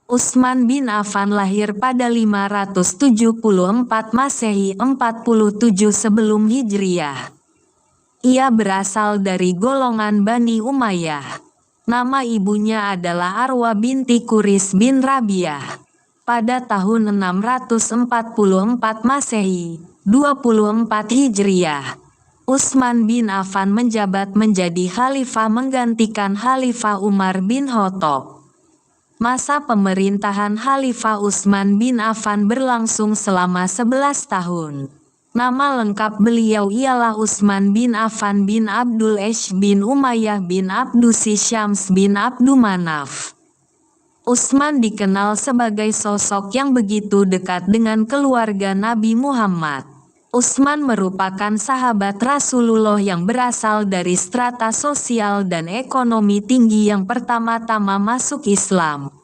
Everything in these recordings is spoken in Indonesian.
Utsman bin Affan lahir pada 574 Masehi 47 sebelum Hijriah. Ia berasal dari golongan Bani Umayyah. Nama ibunya adalah Arwa binti Quris bin Rabi'ah. Pada tahun 644 Masehi, 24 Hijriah, Utsman bin Affan menjabat menjadi khalifah menggantikan Khalifah Umar bin Khattab. Masa pemerintahan Khalifah Utsman bin Affan berlangsung selama 11 tahun. Nama lengkap beliau ialah Utsman bin Affan bin Abdul Ash bin Umayyah bin Abdusi Syams bin Abdu Manaf. Utsman dikenal sebagai sosok yang begitu dekat dengan keluarga Nabi Muhammad. Utsman merupakan sahabat Rasulullah yang berasal dari strata sosial dan ekonomi tinggi yang pertama-tama masuk Islam.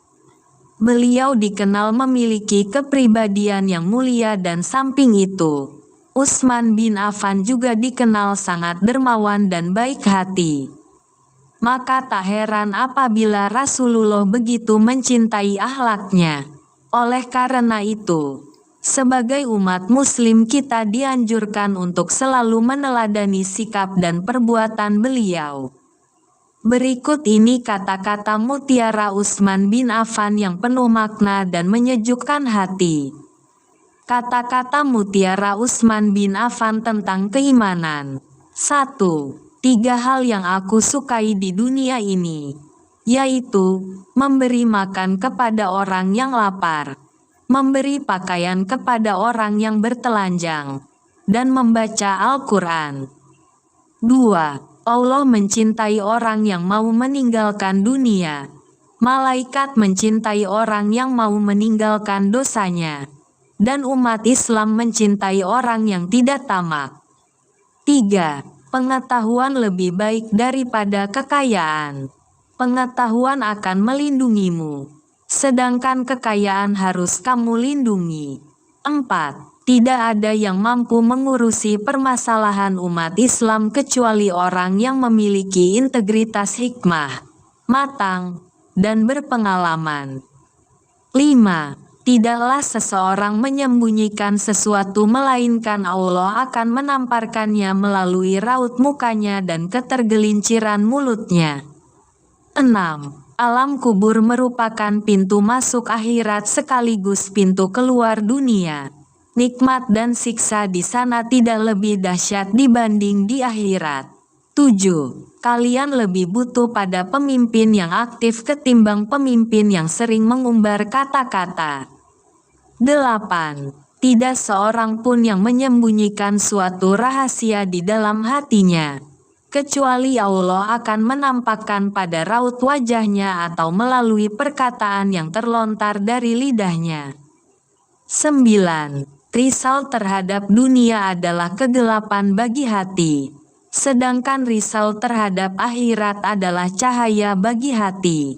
Beliau dikenal memiliki kepribadian yang mulia dan samping itu, Utsman bin Affan juga dikenal sangat dermawan dan baik hati. Maka tak heran apabila Rasulullah begitu mencintai akhlaknya. Oleh karena itu, sebagai umat muslim kita dianjurkan untuk selalu meneladani sikap dan perbuatan beliau. Berikut ini kata-kata mutiara Utsman bin Affan yang penuh makna dan menyejukkan hati. Kata-kata mutiara Utsman bin Affan tentang keimanan. 1. 3 hal yang aku sukai di dunia ini, yaitu memberi makan kepada orang yang lapar, memberi pakaian kepada orang yang bertelanjang, dan membaca Al-Quran. 2. Allah mencintai orang yang mau meninggalkan dunia. Malaikat mencintai orang yang mau meninggalkan dosanya. Dan umat Islam mencintai orang yang tidak tamak. 3. Pengetahuan lebih baik daripada kekayaan. Pengetahuan akan melindungimu, sedangkan kekayaan harus kamu lindungi. 4. Tidak ada yang mampu mengurusi permasalahan umat Islam kecuali orang yang memiliki integritas hikmah, matang, dan berpengalaman. 5. Tidaklah seseorang menyembunyikan sesuatu melainkan Allah akan menamparkannya melalui raut mukanya dan ketergelinciran mulutnya. 6. Alam kubur merupakan pintu masuk akhirat sekaligus pintu keluar dunia. Nikmat dan siksa di sana tidak lebih dahsyat dibanding di akhirat. 7. Kalian lebih butuh pada pemimpin yang aktif ketimbang pemimpin yang sering mengumbar kata-kata. 8. Tidak seorang pun yang menyembunyikan suatu rahasia di dalam hatinya, kecuali Allah akan menampakkan pada raut wajahnya atau melalui perkataan yang terlontar dari lidahnya. 9. Risau terhadap dunia adalah kegelapan bagi hati, sedangkan risau terhadap akhirat adalah cahaya bagi hati.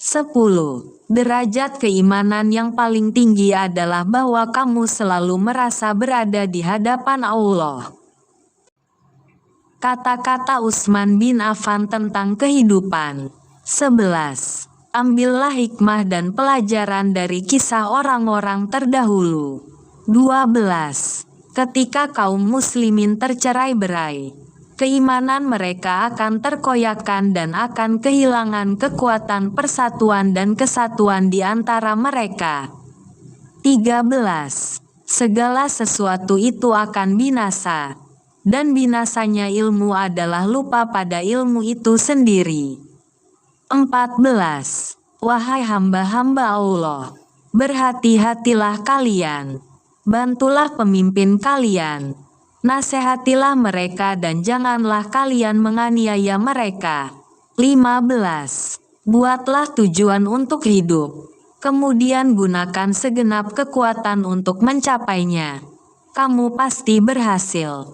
10. Derajat keimanan yang paling tinggi adalah bahwa kamu selalu merasa berada di hadapan Allah. Kata-kata Utsman bin Affan tentang kehidupan. 11. Ambillah hikmah dan pelajaran dari kisah orang-orang terdahulu. 12. Ketika kaum muslimin tercerai-berai, keimanan mereka akan terkoyakkan dan akan kehilangan kekuatan persatuan dan kesatuan di antara mereka. 13. Segala sesuatu itu akan binasa, dan binasanya ilmu adalah lupa pada ilmu itu sendiri. 14. Wahai hamba-hamba Allah, berhati-hatilah kalian. Bantulah pemimpin kalian, nasihatilah mereka dan janganlah kalian menganiaya mereka. 15. Buatlah tujuan untuk hidup, kemudian gunakan segenap kekuatan untuk mencapainya. Kamu pasti berhasil.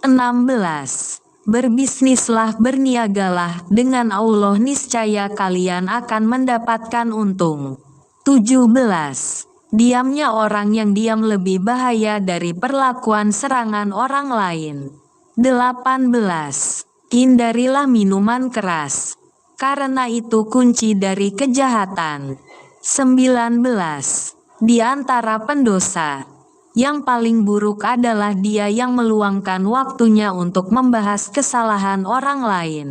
16. Berbisnislah, berniagalah dengan Allah, niscaya kalian akan mendapatkan untung. 17. Diamnya orang yang diam lebih bahaya dari perlakuan serangan orang lain. 18. Hindarilah minuman keras, karena itu kunci dari kejahatan. Di antara pendosa, yang paling buruk adalah dia yang meluangkan waktunya untuk membahas kesalahan orang lain.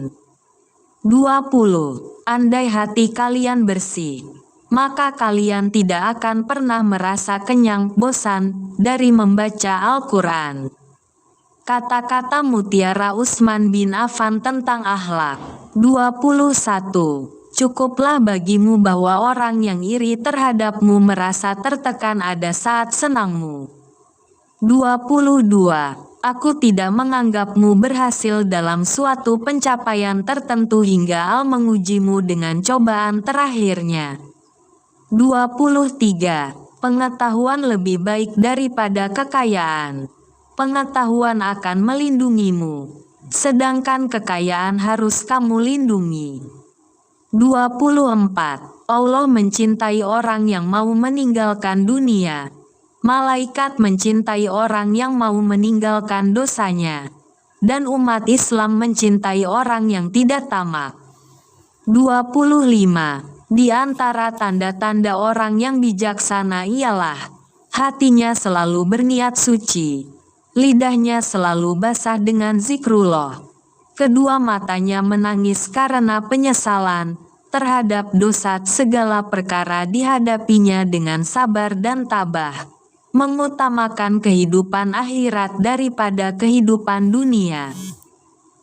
20. Andai hati kalian bersih, maka kalian tidak akan pernah merasa kenyang, bosan, dari membaca Al-Quran. Kata-kata mutiara Utsman bin Affan tentang akhlak. 21. Cukuplah bagimu bahwa orang yang iri terhadapmu merasa tertekan ada saat senangmu. 22. Aku tidak menganggapmu berhasil dalam suatu pencapaian tertentu hingga Allah mengujimu dengan cobaan terakhirnya. 23. Pengetahuan lebih baik daripada kekayaan. Pengetahuan akan melindungimu, sedangkan kekayaan harus kamu lindungi. 24. Allah mencintai orang yang mau meninggalkan dunia. Malaikat mencintai orang yang mau meninggalkan dosanya. Dan umat Islam mencintai orang yang tidak tamak. 25. Di antara tanda-tanda orang yang bijaksana ialah hatinya selalu berniat suci, lidahnya selalu basah dengan zikrullah, kedua matanya menangis karena penyesalan terhadap dosa, segala perkara dihadapinya dengan sabar dan tabah, mengutamakan kehidupan akhirat daripada kehidupan dunia.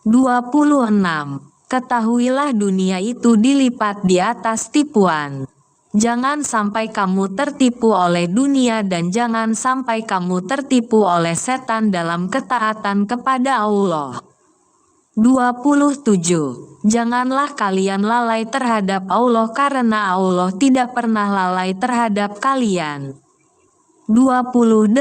26. Ketahuilah dunia itu dilipat di atas tipuan. Jangan sampai kamu tertipu oleh dunia dan jangan sampai kamu tertipu oleh setan dalam ketaatan kepada Allah. 27. Janganlah kalian lalai terhadap Allah karena Allah tidak pernah lalai terhadap kalian. 28.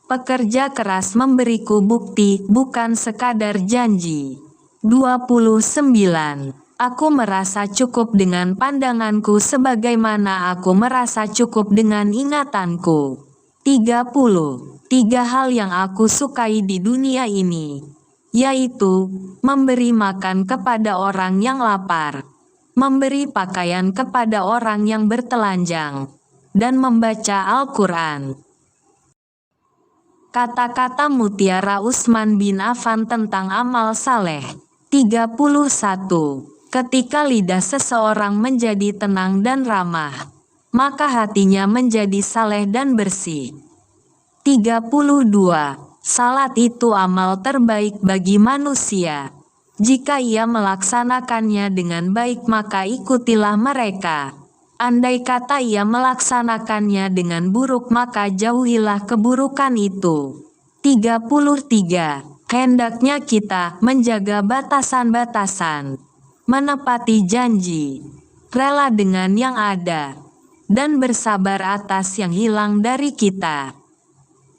Pekerja keras memberiku bukti, bukan sekadar janji. 29. Aku merasa cukup dengan pandanganku sebagaimana aku merasa cukup dengan ingatanku. 30. 3 hal yang aku sukai di dunia ini, yaitu memberi makan kepada orang yang lapar, memberi pakaian kepada orang yang bertelanjang, dan membaca Al-Quran. Kata-kata mutiara Utsman bin Affan tentang amal saleh. 31. Ketika lidah seseorang menjadi tenang dan ramah, maka hatinya menjadi saleh dan bersih. 32. Salat itu amal terbaik bagi manusia. Jika ia melaksanakannya dengan baik maka ikutilah mereka. Andai kata ia melaksanakannya dengan buruk maka jauhilah keburukan itu. 33. Hendaknya kita menjaga batasan-batasan, menepati janji, rela dengan yang ada, dan bersabar atas yang hilang dari kita.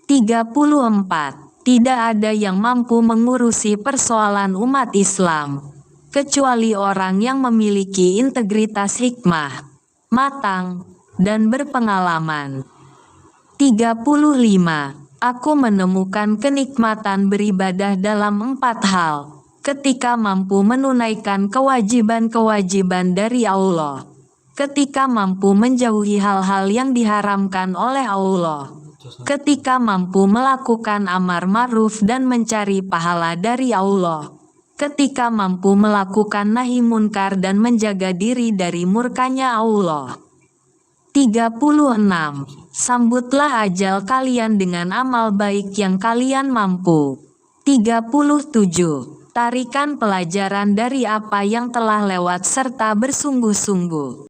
34. Tidak ada yang mampu mengurusi persoalan umat Islam, kecuali orang yang memiliki integritas, hikmah, matang, dan berpengalaman. 35. Aku menemukan kenikmatan beribadah dalam 4 hal, ketika mampu menunaikan kewajiban-kewajiban dari Allah, ketika mampu menjauhi hal-hal yang diharamkan oleh Allah, ketika mampu melakukan amar ma'ruf dan mencari pahala dari Allah, ketika mampu melakukan nahi munkar dan menjaga diri dari murkanya Allah. 36. Sambutlah ajal kalian dengan amal baik yang kalian mampu. 37. Tarikan pelajaran dari apa yang telah lewat serta bersungguh-sungguh.